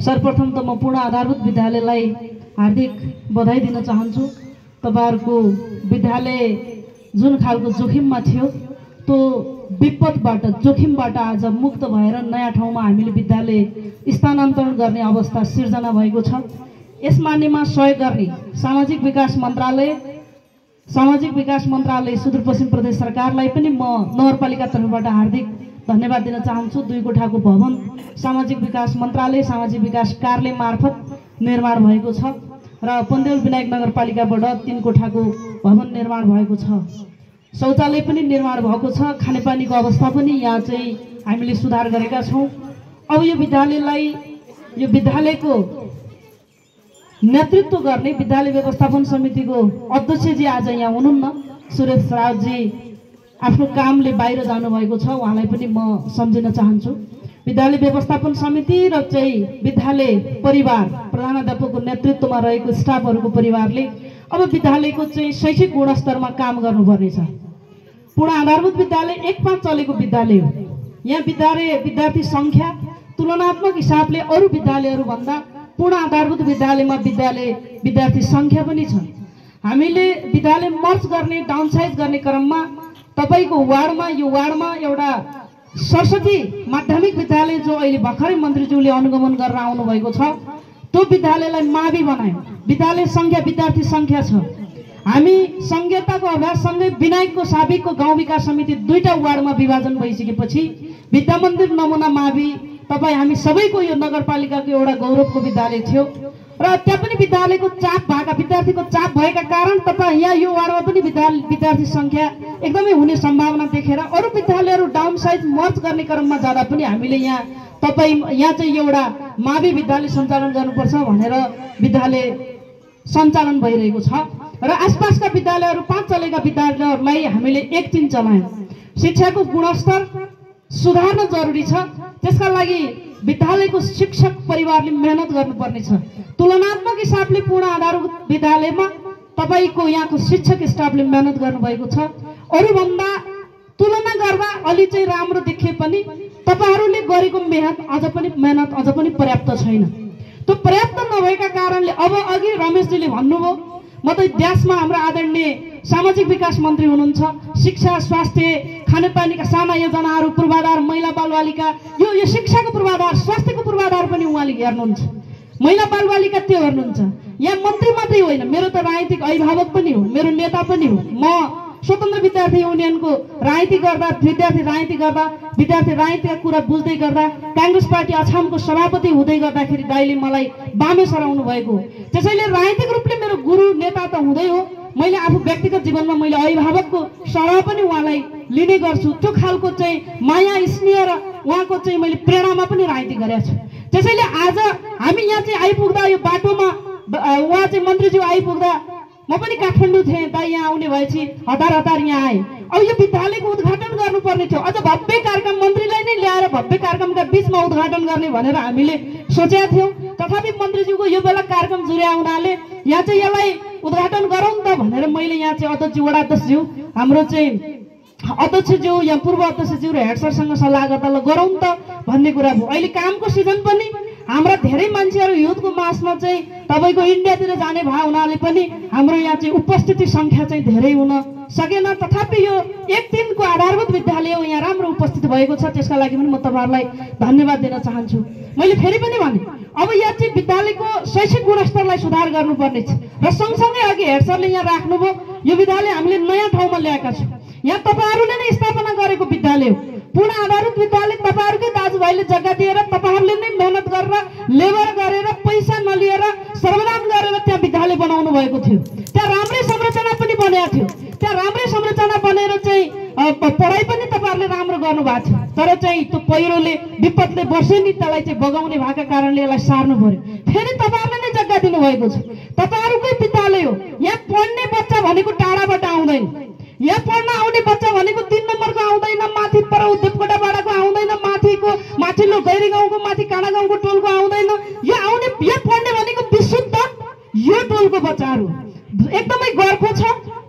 सर्वप्रथम त म पूर्ण आधारभूत विद्यालयलाई हार्दिक बधाई दिन चाहन्छु। तपाईहरुको विद्यालय जुन खालको जोखिममा थियो त्यो विपदबाट जोखिमबाट आज मुक्त भएर नयाँ ठाउँमा हामीले विद्यालय स्थानान्तरण गर्ने अवस्था सिर्जना भएको छ। यस मानेमा सहयोग गर्ने सामाजिक विकास मन्त्रालय सुदूरपश्चिम प्रदेश सरकारलाई पनि म नगरपालिका तर्फबाट हार्दिक धन्यवाद दिन चाहन्छु। 2 कोठाको भवन सामाजिक विकास मन्त्रालय सामाजिक विकास कार्यालय मार्फत निर्माण भएको छ र पन्देल विनायक नगरपालिकाबाट 3 कोठाको भवन निर्माण भएको छ। शौचालय पनि निर्माण भएको छ। खानेपानीको अवस्था पनि यहाँ चाहिँ हामीले सुधार गरेका छौं। अब यो विद्यालयको नेतृत्व गर्ने विद्यालय व्यवस्थापन समितिको अध्यक्षजी आज यहाँ हुनुहुन्न, सुरेश रावजी आफ्नो कामले बाहिर जानुभएको छ। उहाँलाई पनि म सम्झिन चाहन्छु। विद्यालय व्यवस्थापन समिति र चाहिँ विद्यालय परिवार प्रधानाध्यापकको नेतृत्वमा रहेको स्टाफहरूको परिवारले अब विद्यालयको चाहिँ शैक्षिक गुणस्तरमा काम गर्नुपर्नेछ। पूर्ण आधारभूत विद्यालय 1-5 चलेको विद्यालय हो। यहाँ विद्यार्थी संख्या तुलनात्मक हिसाबले अरू विद्यालयहरू भन्दा पूर्ण आधारभूत विद्यालयमा विद्यार्थी संख्या पनि छ। हामीले विद्यालय मर्ज गर्ने डाउनसाइज गर्ने क्रममा तपाईको वार्डमा एउटा सरस्वती माध्यमिक विद्यालय जो अहिले भर्खरै मन्त्रीज्यूले अनुगमन गरेर आउनु भएको छ त्यो विद्यालयलाई मावि बनायो। विद्यार्थी संख्या छ। हामी संघीयताको अभ्याससँगै विनायकको साबिकको गाउँ विकास समिति 2टा वार्डमा विभाजन भइसकेपछि विद्या मन्दिर नमुना मावि तपाई हामी सबैको यो नगरपालिकाको एउटा गौरवको विद्यालय थियो र त्यहाँ पनि विद्यार्थीको चाप भएका कारण तपाई यहाँ यो वार्डमा पनि विद्यार्थी संख्या एकदमै हुने सम्भावना देखेर अरू विद्यालयहरू डाउन साइज मर्ज गर्ने क्रममा जाँदा पनि हामीले यहाँ चाहिँ एउटा मावि विद्यालय सञ्चालन गर्नुपर्छ भनेर विद्यालय सञ्चालन भइरहेको छ र आसपासका विद्यालयहरू 5 चलेका विद्यालयहरूलाई हामीले एकदिन चलायौं। शिक्षाको गुणस्तर सुधार्न जरुरी छ। त्यसका लागि विद्यालयको शिक्षक परिवारले मेहनत गर्नुपर्ने छ। तुलनात्मक हिसाबले पूर्ण आधारभूत विद्यालयमा तपाईको यहाँको शिक्षक स्टाफले मेहनत गर्नुभएको छ। अरूभन्दा तुलना गर्दा अलि चाहिँ राम्रो देखिए पनि तपाईहरुले गरेको मेहनत अझ पनि पर्याप्त छैन। त्यो पर्याप्त नभएका कारणले अब अघि रमेशजीले भन्नुभयो म त देशमा हाम्रो आदरणीय सामाजिक विकास मन्त्री हुनुहुन्छ। शिक्षा स्वास्थ्य खानेपानीका साना योजनाहरू पूर्वाधार महिला बालबालिका यो शिक्षाको पूर्वाधार स्वास्थ्यको पूर्वाधार पनि उहाँले हेर्नुहुन्छ। महिला बालबालिका त्यो हेर्नुहुन्छ। यहाँ मन्त्री मात्रै होइन, मेरो त राजनीतिक अभिभावक पनि हो, मेरो नेता पनि हो। म स्वतन्त्र विद्यार्थी युनियनको विद्यार्थी राजनीतिका कुरा बुझ्दै गर्दा कांग्रेस पार्टी अछामको सभापति हुँदै गर्दाखेरि दाइले मलाई बामे सराउनु भएको। त्यसैले राजनीतिक रूपले मेरो गुरु नेता त हुँदै हो, मैले आफू व्यक्तिगत जीवनमा मैले अभिभावकको सराह पनि उहाँलाई लिने गर्छु। त्यो खालको चाहिँ माया स्नेह र उहाँको चाहिँ मैले प्रेरणामा पनि राजनीति गरेको छु। त्यसैले आज हामी यहाँ चाहिँ आइपुग्दा यो बाटोमा उहाँ चाहिँ मन्त्रीज्यू आइपुग्दा म पनि काठमाडौँ थिएँ, दाइ यहाँ आउने भएपछि हतार यहाँ आएँ। अब यो विद्यालयको उद्घाटन गर्नुपर्ने थियो। अझ भव्य कार्यक्रम मन्त्रीलाई नै ल्याएर भव्य कार्यक्रमका बीचमा उद्घाटन गर्ने भनेर हामीले सोचेका थियौँ। तथापि मन्त्रीज्यूको यो बेला कार्यक्रम जुर्या हुनाले यहाँ चाहिँ यसलाई उद्घाटन गरौँ त भनेर मैले यहाँ चाहिँ अध्यक्षज्यू वडा अध्यक्षज्यू हाम्रो चाहिँ अध्यक्षज्यू यहाँ पूर्व अध्यक्षज्यू र हेड सरसँग सल्लाह गर्दा ल गरौँ त भन्ने कुरा भयो। अहिले कामको सिजन पनि हाम्रा धेरै मान्छेहरू युथको मासमा चाहिँ तपाईको इन्डियातिर जाने भए हुनाले पनि हाम्रो यहाँ चाहिँ उपस्थिति संख्या चाहिँ धेरै हुन सकेन। तथापि यो एक दिनको आधारभूत विद्यालय हो, यहाँ राम्रो उपस्थित भएको छ। त्यसका लागि पनि म तपाईहरुलाई धन्यवाद दिन चाहन्छु। मैले फेरि पनि भने अब यहाँ चाहिँ विद्यालयको शैक्षिक गुणस्तरलाई सुधार गर्नुपर्ने छ र सँगसँगै अघि हेड सरले यहाँ राख्नुभयो यो विद्यालय हामीले नयाँ ठाउँमा ल्याएका छौँ। यहाँ तपाईहरुले नै स्थापना गरेको विद्यालय हो। पूर्ण आधारभूत विद्यालय तपाईहरुकै दाजुभाइले जग्गा दिएर तपाईहरुले नै मेहनत गरेर लेबर गरेर पैसा नलिएर सर्वदान गरेर त्यहाँ विद्यालय बनाउनु भएको थियो। त्यहाँ राम्रै संरचना पनि बनेको थियो। त्यहाँ राम्रै संरचना बनेर चाहिँ पढाइ पनि तपाईहरुले राम्रो गर्नु भएको थियो। तर चाहिँ त्यो पहिरोले विपदले वर्षेनी त्यसलाई चाहिँ बगाउने भएका कारणले यसलाई सार्नु पर्यो। फेरि तपाईहरुले नै जग्गा दिनु भएको छ। तपाईहरुकै विद्यालय हो। यहाँ पढ्ने बच्चा भनेको टाढाबाट आउँदैन। यहाँ पढ्न आउने बच्चा भनेको 3 नम्बरको आउँदैन, माथि पर देवकोटाबाट आउँदैन, माथिल्लो गैरी गाउँको माथि काँडा गाउँको टोलको आउँदैन। यो पढ्ने भनेको विशुद्ध यो टोलको बच्चाहरू एकदमै गर्खो छ।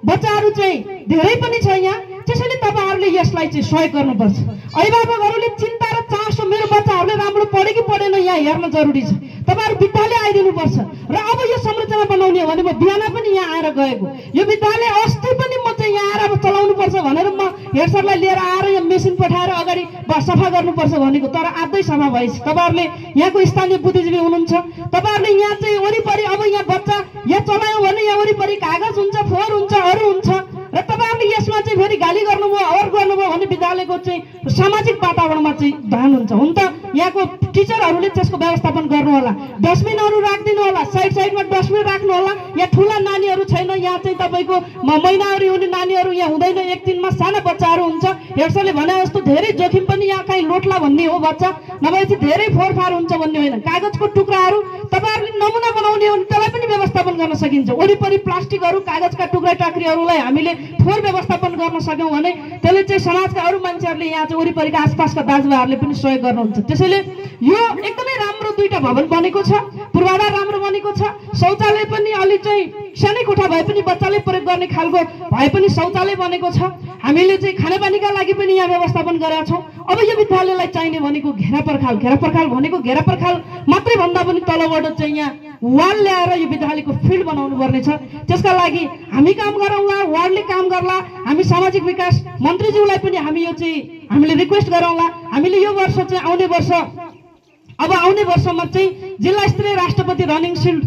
बच्चाहरू चाहिँ धेरै पनि छ यहाँ। त्यसैले तपाईहरुले यसलाई चाहिँ सहयोग गर्नुपर्छ। अभिभावकहरूले चिन्ता र चासो मेरो बच्चाहरूले राम्रो तपाईँहरू पढे कि पढेन यहाँ हेर्न जरुरी छ। तपाईँहरू विद्यालय आइदिनुपर्छ र अब यो संरचना बनाउने हो भने म बिहान पनि यहाँ आएर गएको, यो विद्यालय अस्ति पनि म चाहिँ यहाँ आएर अब चलाउनुपर्छ भनेर म हेड सरलाई लिएर आएर यहाँ मेसिन पठाएर अगाडि सफा गर्नुपर्छ भनेको, तर आधै सफा भएछ। तपाईँहरूले यहाँको स्थानीय बुद्धिजीवी हुनुहुन्छ, तपाईँहरूले यहाँ चाहिँ वरिपरि अब यहाँ बच्चा यहाँ चलायो भने यहाँ वरिपरि कागज हुन्छ, फोहोर हुन्छ, अरू हुन्छ र तपाईँहरूले यसमा चाहिँ फेरि गाली गर्नुभयो अरू गर्नुभयो भने विद्यालयको चाहिँ सामाजिक वातावरणमा चाहिँ ध्यान हुन्छ। हुन त यहाँको टिचरहरूले त्यसको व्यवस्थापन गर्नु होला, डस्टबिनहरू राखिदिनु होला, साइड साइडमा डस्टबिन राख्नु होला। यहाँ ठुला नानीहरू छैन, यहाँ चाहिँ तपाईँको महिनाहरू हुने नानीहरू यहाँ हुँदैन, एक दिनमा साना बच्चाहरू हुन्छ। हेड सरले भने जस्तो धेरै जोखिम पनि यहाँ कहीँ लोट्ला भन्ने हो बच्चा, नभए चाहिँ धेरै फोहोरफार हुन्छ भन्ने होइन। कागजको टुक्राहरू तपाईँहरूले नमुना बनाउने हो भने त्यसलाई पनि व्यवस्थापन गर्न सकिन्छ। वरिपरि प्लास्टिकहरू कागजका टुक्रा टाक्रीहरूलाई हामीले फोहोर व्यवस्थापन गर्न सक्यौँ भने त्यसले चाहिँ समाजका अरू मान्छेहरूले यहाँ चाहिँ वरिपरिका आसपासका दाजुभाइहरूले पनि सहयोग गर्नुहुन्छ। त्यसैले यो एकदमै राम्रो दुईटा भवन बनेको छ, पूर्वाधार राम्रो बनेको छ, शौचालय पनि अलि चाहिँ सानै कोठा भए पनि बच्चाले प्रयोग गर्ने खालको भए पनि शौचालय बनेको छ। हामीले चाहिँ खानापानीका लागि पनि यहाँ व्यवस्थापन गरेका छौँ। अब यो विद्यालयलाई चाहिने भनेको घेरा पर्खाल भनेको घेरा पर्खाल मात्रै भन्दा पनि तलबाट चाहिँ यहाँ वाल ल्याएर यो विद्यालयको फिल्ड बनाउनु पर्ने छ। त्यसका लागि हामी काम गरौँला, वार्डले काम गर्ला, हामी सामाजिक विकास मन्त्रीज्यूलाई पनि हामी यो चाहिँ हामीले रिक्वेस्ट गरौँला। हामीले यो वर्ष चाहिँ आउने वर्षमा चाहिँ जिल्ला स्तरीय राष्ट्रपति रनिङ सिल्ड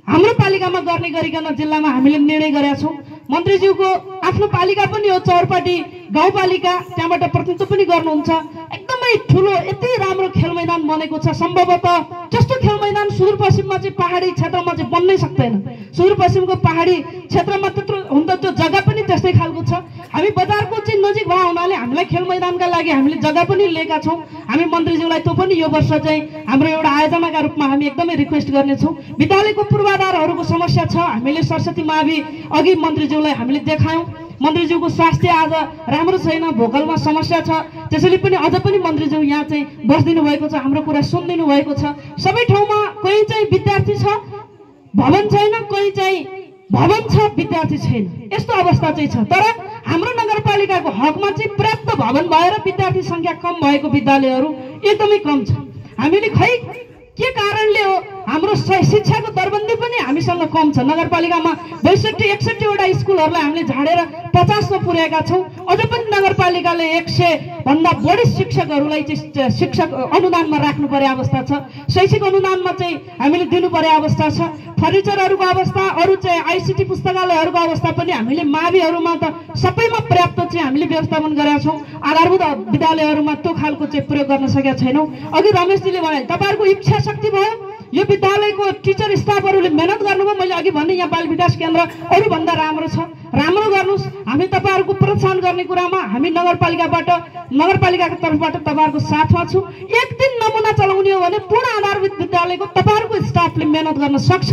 हाम्रो पालिकामा गर्ने गरिकन जिल्लामा हामीले निर्णय गरेका छौँ। मन्त्रीज्यूको आफ्नो पालिका पनि हो चौरपाटी गाउँपालिका, त्यहाँबाट प्रतिनिधित्व पनि गर्नुहुन्छ। एकदमै ठुलो यति राम्रो खेल मैदान बनेको छ। सम्भवतः जस्तो खेल मैदान सुदूरपश्चिममा चाहिँ पहाडी क्षेत्रमा चाहिँ बन्नै सक्दैन। सुदूरपश्चिमको पहाडी क्षेत्रमा त्यत्रो हुन त त्यो जग्गा पनि त्यस्तै खालको छ। हामी बजारको चाहिँ नजिक भए हुनाले हामीलाई खेल मैदानका लागि हामीले जग्गा पनि लिएका छौँ। हामी मन्त्रीज्यूलाई त्यो पनि यो वर्ष चाहिँ हाम्रो एउटा आयोजनाका रूपमा हामी एकदमै रिक्वेस्ट गर्नेछौँ। विद्यालयको पूर्वाधारहरूको समस्या छ, हामीले सरस्वती मावि अघि मन्त्रीज्यूलाई हामीले देखायौँ। मन्त्रीज्यूको स्वास्थ्य आज राम्रो छैन, भोकलमा समस्या छ। त्यसैले पनि अझ पनि मन्त्रीज्यू यहाँ चाहिँ बस्दिनु भएको छ, हाम्रो कुरा सुनिदिनु भएको छ। सबै ठाउँमा कोही चाहिँ विद्यार्थी छ भवन छैन, कोही चाहिँ भवन छ विद्यार्थी छैन, यस्तो अवस्था चाहिँ छ। तर हाम्रो नगरपालिकाको हकमा चाहिँ पर्याप्त भवन भएर विद्यार्थी सङ्ख्या कम भएको विद्यालयहरू एकदमै कम छ। हामीले खै के कारणले हो हाम्रो शिक्षाको दरबन्दी पनि हामीसँग कम छ। नगरपालिकामा 62-61 वटा स्कुलहरूलाई हामीले झाडेर 50 मा पुर्याएका छौँ। अझ पनि नगरपालिकाले 100 भन्दा बढी शिक्षकहरूलाई चाहिँ शिक्षक अनुदानमा राख्नु पर्ने अवस्था छ। शैक्षिक अनुदानमा चाहिँ हामीले दिनु पर्ने अवस्था छ। फर्निचरहरूको अवस्था, अरू चाहिँ आइसिटी पुस्तकालयहरूको अवस्था पनि हामीले माविहरूमा त सबैमा पर्याप्त चाहिँ हामीले व्यवस्थापन गरेका छौँ। आधारभूत विद्यालयहरूमा त्यो खालको चाहिँ प्रयोग गर्न सकेका छैनौँ। अघि रमेशजीले भने तपाईँहरूको इच्छा शक्ति भयो, यो विद्यालयको टिचर स्टाफहरूले मेहनत गर्नुभयो। मैले अघि भने यहाँ बाल विकास केन्द्र अरूभन्दा राम्रो छ, राम्रो गर्नुहोस्। हामी तपाईँहरूको प्रोत्साहन गर्ने कुरामा हामी नगरपालिकाको तर्फबाट तपाईँहरूको साथमा छु। एक दिन नमुना चलाउने हो भने पूर्ण आधारभूत विद्यालयको तपाईँहरूको स्टाफले मेहनत गर्न सक्छ,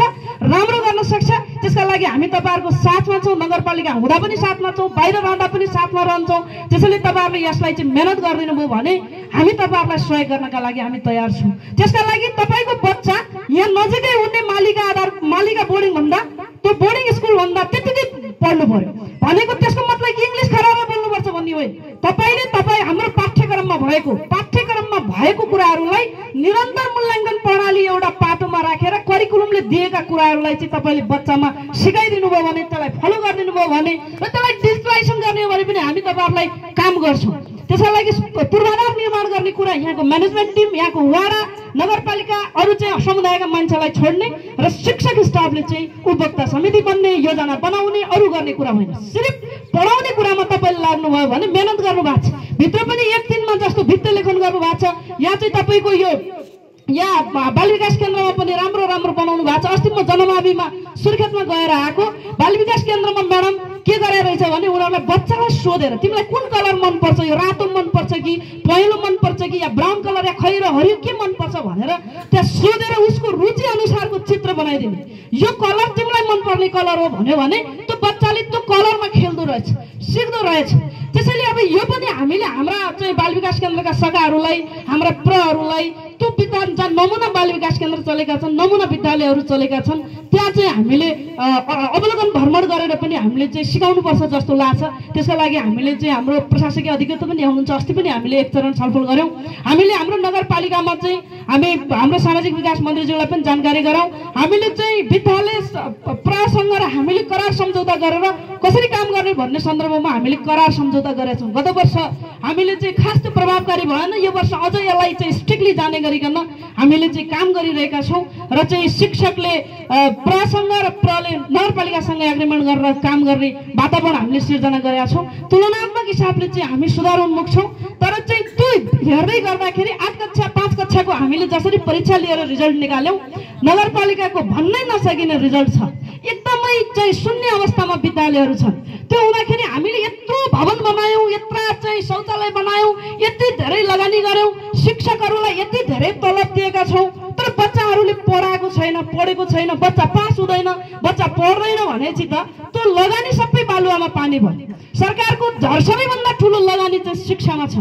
राम्रो गर्न सक्छ। त्यसका लागि हामी तपाईँहरूको साथमा छौँ, नगरपालिका हुँदा पनि साथमा छौँ, बाहिर रहँदा पनि साथमा रहन्छौँ। त्यसैले तपाईँहरूले यसलाई चाहिँ मेहनत गरिदिनु भयो भने हामी तपाईँहरूलाई सहयोग गर्नका लागि हामी तयार छौँ। त्यसका लागि तपाईँको बच्चा यहाँ नजिकै हुने मालिका बोर्डिङ भन्दा त्यो बोर्डिङ स्कुल भन्दा त्यतिकै पढ्नु पर्यो भनेको त्यसको मतलब इङ्ग्लिस खराबमा बोल्नुपर्छ भन्ने होइन। तपाईँ हाम्रो पाठ्यक्रममा भएको कुराहरूलाई निरन्तर मूल्याङ्कन प्रणाली एउटा पाटोमा राखेर करिकुलमले दिएका कुराहरूलाई चाहिँ तपाईँले बच्चामा सिकाइदिनु भयो भने, त्यसलाई फलो गरिदिनु भयो भने र त्यसलाई डिजिटलाइजेसन गर्ने हो भने पनि हामी तपाईँहरूलाई काम गर्छौँ। त्यसका लागि पूर्वाधार निर्माण गर्ने कुरा यहाँको म्यानेजमेन्ट टिम, यहाँको वाडा, नगरपालिका, अरू चाहिँ समुदायका मान्छेलाई छोड्ने र शिक्षक स्टाफले चाहिँ उपभोक्ता समिति बन्ने, योजना बनाउने, अरू गर्ने कुरा होइन। सिर्फ पढाउने कुरामा तपाईँले लाग्नुभयो भने मेहनत गर्नुभएको छ। भित्र पनि एक दिनमा जस्तो भित्ते लेखन गर्नुभएको छ। यहाँ चाहिँ तपाईँको यो यहाँ बाल विकास केन्द्रमा पनि राम्रो बनाउनु भएको छ। अस्ति म जनमाविमा सुर्खेतमा गएर आएको, बाल विकास केन्द्रमा म्याडम के गरे रहेछ भने उनीहरूलाई बच्चालाई सोधेर तिमीलाई कुन कलर मनपर्छ, यो रातो मनपर्छ कि पहेँलो मनपर्छ कि या ब्राउन कलर या खैरो हरियो के मनपर्छ भनेर त्यहाँ सोधेर उसको रुचि अनुसारको चित्र बनाइदिने। यो कलर तिमीलाई मनपर्ने कलर हो भन्यो भने त्यो बच्चाले त्यो कलरमा खेल्दो रहेछ, सिक्दो रहेछ। त्यसैले अब यो पनि हामीले हाम्रा चाहिँ बाल विकास केन्द्रका सघाहरूलाई, हाम्रा प्रहरूलाई त्यो विद्यालय जहाँ नमुना बाल विकास केन्द्र चलेका छन्, नमुना विद्यालयहरू चलेका छन्, त्यहाँ चाहिँ हामीले अवलोकन भ्रमण गरेर पनि हामीले चाहिँ सिकाउनुपर्छ जस्तो लाग्छ। त्यसका लागि हामीले चाहिँ हाम्रो प्रशासकीय अधिकृत पनि हुनुहुन्छ, अस्ति पनि हामीले एक चरण छलफल गऱ्यौँ। हामीले हाम्रो नगरपालिकामा चाहिँ हाम्रो सामाजिक विकास मन्त्रीज्यूलाई पनि जानकारी गराउँ। हामीले चाहिँ विद्यालय प्रसँग र हामीले करार सम्झौता गरेर कसरी काम गर्ने भन्ने सन्दर्भमा हामीले करार सम्झौता गरेका छौँ। गत वर्ष हामीले चाहिँ खास त्यो प्रभावकारी भएन, यो वर्ष अझ यसलाई चाहिँ स्ट्रिक्टली जाने गरिकन हामीले चाहिँ काम गरिरहेका छौँ र चाहिँ शिक्षकले प्रसँग र प्रले नगरपालिकासँग एग्रिमेन्ट गरेर काम गर्ने वातावरण हामीले सिर्जना गरेका छौँ। तुलनात्मक हिसाबले चाहिँ हामी सुधार उन्मुख छौँ। तर चाहिँ त्यो हेर्दै गर्दाखेरि 8 कक्षा 5 कक्षाको हामीले जसरी परीक्षा लिएर रिजल्ट निकाल्यौँ, नगरपालिकाको भन्नै नसकिने रिजल्ट छ। एकदमै चाहिँ शून्य अवस्थामा विद्यालयहरू छन्। त्यो हुँदाखेरि हामीले यत्रो भवन बनायौँ, यत्रा चाहिँ शौचालय बनायौँ, यति धेरै लगानी गऱ्यौँ, शिक्षकहरूलाई यति धेरै तलब दिएका छौँ, तर बच्चाहरूले पढाएको छैन, पढेको छैन, बच्चा पास हुँदैन, बच्चा पढ्दैन भनेपछि त त्यो लगानी सबै बालुवामा पानी भयो। सरकारको सबैभन्दा ठुलो लगानी चाहिँ शिक्षामा छ।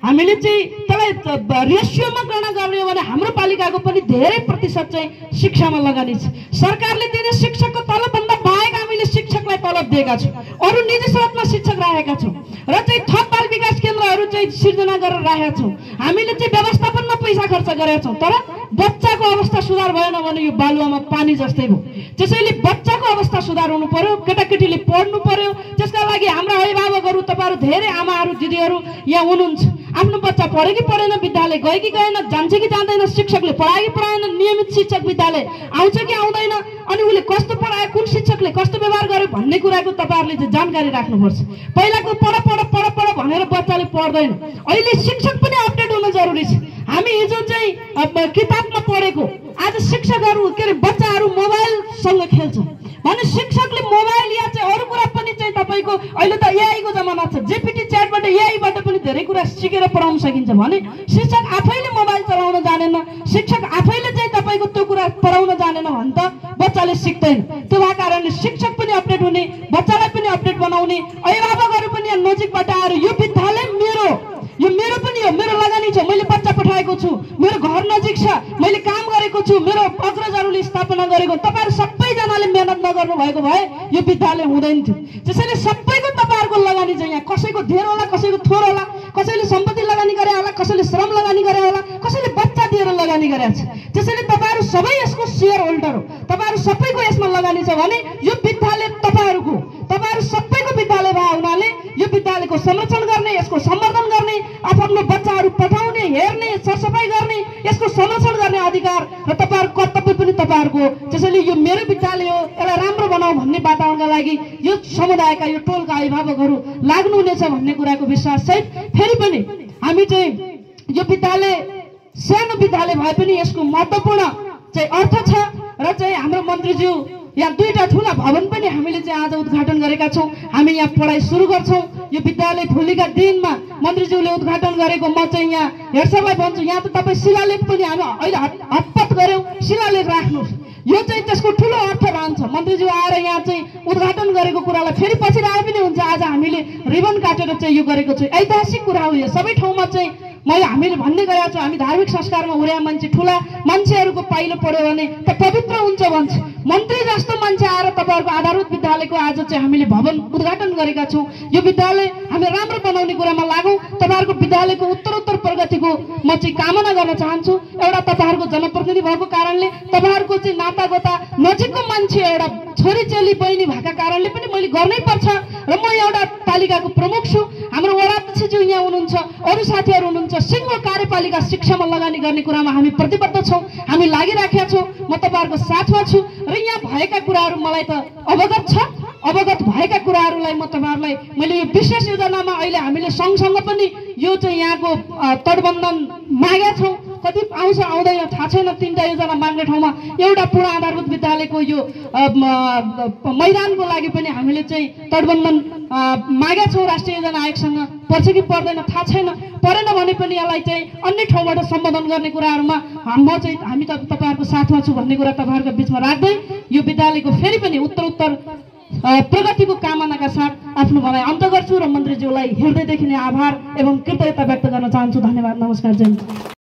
हामीले चाहिँ त्यसलाई रेसियोमा गणना गर्ने हो भने हाम्रो पालिकाको पनि धेरै प्रतिशत चाहिँ शिक्षामा लगानी छ। सरकारले दिने शिक्षकको तलबभन्दा बाहेक हामीले शिक्षकलाई तलब दिएका छौँ, अरू निजी स्रोतमा शिक्षक राखेका छौँ र चाहिँ थप बाल विकास केन्द्रहरू चाहिँ सिर्जना गरेर राखेका छौँ। हामीले चाहिँ व्यवस्थापनमा पैसा खर्च गरेका छौँ, तर बच्चाको अवस्था सुधार भएन भने यो बालुवामा पानी जस्तै भयो। त्यसैले बच्चाको अवस्था सुधार हुनु पर्यो, केटाकेटीले पढ्नु पर्यो। त्यसका लागि हाम्रा अभिभावकहरू, तपाईँहरू धेरै आमाहरू दिदीहरू यहाँ हुनुहुन्छ, आफ्नो बच्चा पढ्यो कि पढेन, विद्यालय गयो कि गएन, जान्छ कि जाँदैन, शिक्षकले पढायो कि पढाएन, नियमित शिक्षक विद्यालय आउँछ कि आउँदैन, अनि उसले कस्तो पढायो, कुन शिक्षकले कस्तो व्यवहार गर्यो भन्ने कुराको तपाईँहरूले चाहिँ जानकारी राख्नुपर्छ। पहिलाको पढ पढ पढ पढ भनेर बच्चाले पढ्दैन। अहिले शिक्षक पनि अपडेट हुनु जरुरी छ। हामी हिजो चाहिँ किताबमा पढेको, आज शिक्षकहरू के अरे बच्चाहरू मोबाइलसँग खेल्छन् भने शिक्षकले मोबाइल या चाहिँ अरू कुरा पनि चाहिँ तपाईँको अहिले त एआईको जमाना छ, जेपीटी च्याटबाट एआईबाट पनि धेरै कुरा सिकेर पढाउन सकिन्छ भने शिक्षक आफैले मोबाइल चलाउन जानेन, शिक्षक आफैले चाहिँ तपाईँको त्यो कुरा पढाउन जानेन भने त बच्चाले सिक्दैन। त्यो भएको कारणले शिक्षक पनि अपडेट हुने, बच्चालाई पनि अपडेट बनाउने, अभिभावकहरू पनि यहाँ नजिकबाट आएर यो विद्यालय मेरो पनि हो, मेरो लगानी छ, मैले बच्चा पठाएको छु, मेरो घर नजिक छ, मैले काम गरेको छु, मेरो अग्रजहरूले स्थापना गरेको, तपाईँहरू सबैजनाले मेहनत नगर्नु भएको भए यो विद्यालय हुँदैन थियो। त्यसैले सबैको तपाईँहरूको लगानी चाहिँ यहाँ कसैको धेर होला, कसैको थोर होला, कसैले सम्पत्ति लगानी गरे होला, कसैले श्रम लगानी गरे होला, कसैले बच्चा दिएर लगानी गरेको छ। त्यसैले तपाईँहरू सबै यसको सेयर होल्डर हो, तपाईँहरू सबैको यसमा लगानी छ भने यो विद्यालय तपाईँहरूको, तपाईँहरू सबैको विद्यालय भए हुनाले यो विद्यालयको संरक्षण गर्ने, यसको सम्वर्धन गर्ने, आफ्नो बच्चाहरू पठाउने, हेर्ने, सरसफाइ गर्ने, यसको संरक्षण गर्ने अधिकार र तपाईँहरूको कर्तव्य पनि तपाईँहरूको हो। त्यसैले यो मेरो विद्यालय हो, यसलाई राम्रो बनाऊ भन्ने वातावरणका लागि यो समुदायका, यो टोलका अभिभावकहरू लाग्नुहुनेछ भन्ने कुराको विश्वास सहित फेरि पनि हामी चाहिँ यो विद्यालय सानो विद्यालय भए पनि यसको महत्त्वपूर्ण चाहिँ अर्थ छ र चाहिँ हाम्रो मन्त्रीज्यू यहाँ 2टा ठुला भवन पनि हामीले चाहिँ आज उद्घाटन गरेका छौँ। हामी यहाँ पढाइ सुरु गर्छौँ। यो विद्यालय भोलिका दिनमा मन्त्रीज्यूले उद्घाटन गरेको म चाहिँ यहाँ हेडसरलाई भन्छु, यहाँ त तपाईँ शिलालेख पनि हामी अहिले हतपत गऱ्यौँ, शिलालेख राख्नुहोस्, यो चाहिँ त्यसको ठुलो अर्थ रहन्छ। मन्त्रीज्यू आएर यहाँ चाहिँ उद्घाटन गरेको कुरालाई फेरि पछि राखे पनि हुन्छ। आज हामीले रिबन काटेर चाहिँ यो गरेको छु, ऐतिहासिक कुरा हो यो। सबै ठाउँमा चाहिँ हामीले भन्ने गरेका छौँ, हामी धार्मिक संस्कारमा उड्या मान्छे, ठुला मान्छेहरूको पाइलो पढ्यो भने त पवित्र हुन्छ भन्छ। मन्त्री जस्तो मान्छे आएर तपाईँहरूको आधारभूत विद्यालयको आज चाहिँ हामीले भवन उद्घाटन गरेका छौँ। यो विद्यालय हामी राम्रो बनाउने कुरामा लागौँ। तपाईँहरूको विद्यालयको उत्तरोत्तर प्रगतिको म चाहिँ कामना गर्न चाहन्छु। एउटा तपाईँहरूको जनप्रतिनिधि भएको कारणले, तपाईँहरूको चाहिँ नातागोता नजिकको मान्छे, एउटा छोरी चेली बहिनी भएका कारणले पनि मैले गर्नै पर्छ र म एउटा पालिकाको प्रमुख छु। हाम्रो वडाध्यक्षज्यू यहाँ हुनुहुन्छ, अरू साथीहरू हुनुहुन्छ। सिङ्गो कार्यपालिका शिक्षामा लगानी गर्ने कुरामा हामी प्रतिबद्ध छौँ, हामी लागिराखेका छौँ। म तपाईँहरूको साथमा छु र यहाँ भएका कुराहरू मलाई त अवगत छ। अवगत भएका कुराहरूलाई म तपाईँहरूलाई मैले यो विशेष योजनामा अहिले हामीले सँगसँग पनि यो चाहिँ यहाँको तटबन्धन मागेका छौँ। कति आउँछ आउँदैन थाहा छैन। 3टा योजना माग्ने ठाउँमा एउटा पूर्ण आधारभूत विद्यालयको यो मैदानको लागि पनि हामीले चाहिँ तटबन्धन मागेका छौँ राष्ट्रिय योजना आयोगसँग। पर्छ कि पर्दैन थाहा छैन, परेन भने पनि यसलाई चाहिँ अन्य ठाउँबाट सम्बोधन गर्ने कुराहरूमा हामी त तपाईँहरूको साथमा छु भन्ने कुरा तपाईँहरूको बिचमा राख्दै यो विद्यालयको फेरि पनि उत्तरोत्तर प्रगतिको कामनाका साथ आफ्नो भनाइ अन्त गर्छु र मन्त्रीज्यूलाई हृदयदेखि नै आभार एवं कृतज्ञता व्यक्त गर्न चाहन्छु। धन्यवाद, नमस्कार, जय हिन्द।